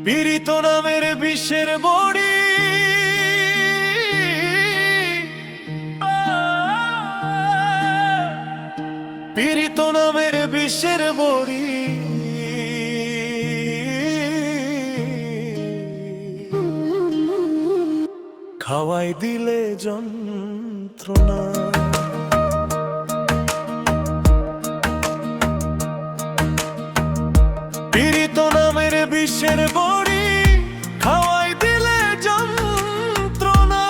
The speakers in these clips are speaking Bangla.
পীড়িত নামের বিষের বড়ি, পীড়িত নামের বিষের বড়ি, খাওয়াই দিলে যন্ত্রণা। পীড়িত নামের বিষের বড়ি, খাওয়াই দিলে যন্ত্রণা।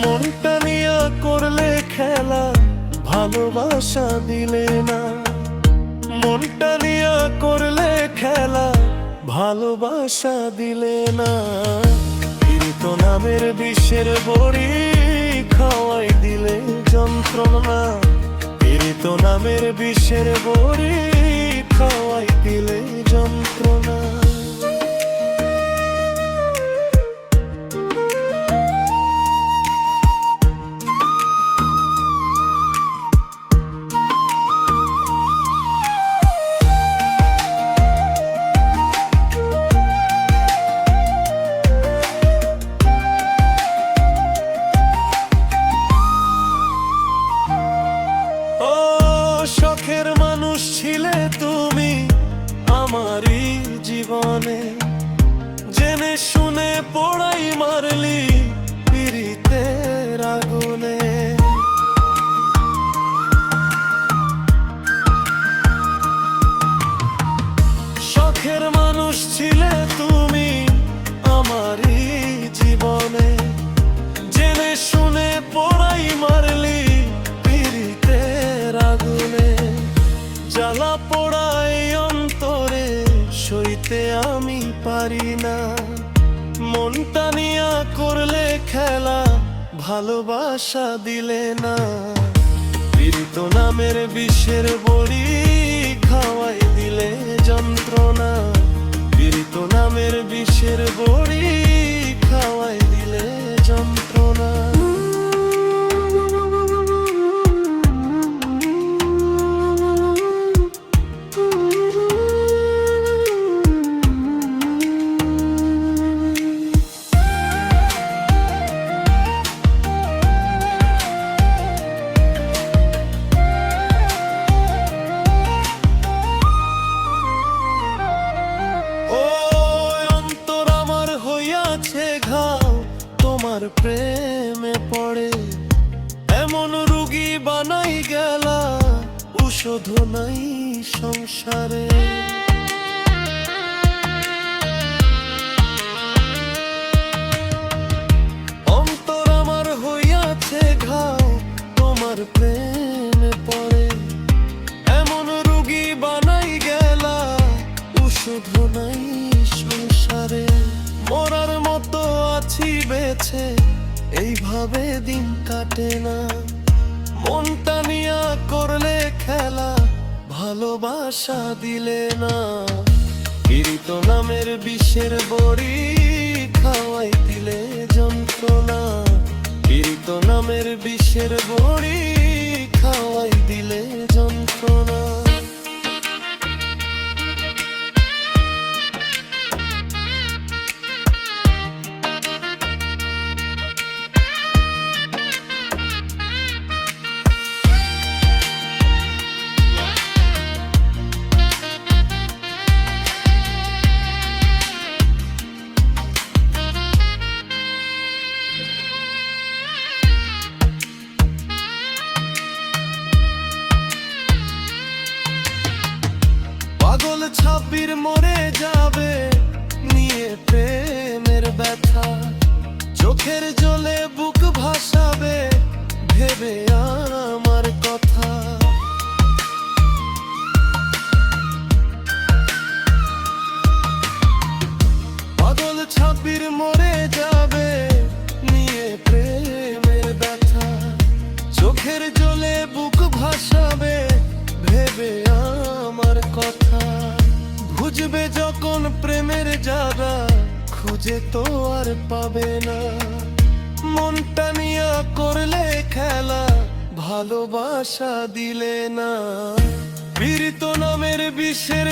মনটা নিয়া করলে খেলা, ভালোবাসা দিলে না। মনটা নিয়া করলে খেলা, ভালোবাসা দিলে না। পীড়িত নামের বিষের বড়ি, খাওয়াই দিলে যন্ত্রণা। পীড়িত নামের বিষের বড়ি, খাওয়াই দিলে যন্ত্রণা। শখের মানুষ ছিলে তুমি আমারই জীবনে, জেনে শুনে পোড়াই মারলি পীড়িতের আগুনে। শখের মানুষ ছিলে তুমি আমারই জীবনে, জেনে শুনে পোড়াই মারলি পীড়িতের আগুনে। জ্বালা পোড়াই অন্তরে সইতে আমি পারি না। মনটা নিয়া করলে খেলা, ভালোবাসা দিলে না। পীড়িত নামের বিষের বড়ি, খাওয়াই দিলে যন্ত্রণা। পীড়িত নামের বিষের বড়ি, খাওয়াই দিলে যন্ত্রণা। তোমার প্রেমে পড়ে এমন রোগী বানাই গেলা, ঔষধ নাই সংসারে। অন্তর আমার হইয়াছে ঘাও, তোমার প্রেমে পড়ে এমন রোগী বানাই গেলা, ঔষধ নাই সংসারে। মরার মতো আছি বেছে, এইভাবে দিন কাটে না। মনটা নিয়া করলে খেলা, ভালোবাসা দিলে না। পীড়িত নামের বিষের বড়ি, খাওয়াই দিলে যন্ত্রণা। পীড়িত নামের বিষের বড়ি, খাওয়াই দিলে যন্ত্রণা। পাগল ছাব্বির মরে যাবে নিয়ে প্রেমের ব্যথা, চোখের জলে বুক ভাসাবে ভেবে আমার কথা। পাগল ছাব্বির মরে যাবে নিয়ে প্রেমের ব্যথা, চোখের জলে বুক ভাসাবে ভেবে আমার কথা। বুঝবে যখন প্রেমের জায়গা, খুঁজে তো আর পাবে না। মনটা নিয়া করলে খেলা, ভালোবাসা দিলে না। পীড়িত নামের বিষের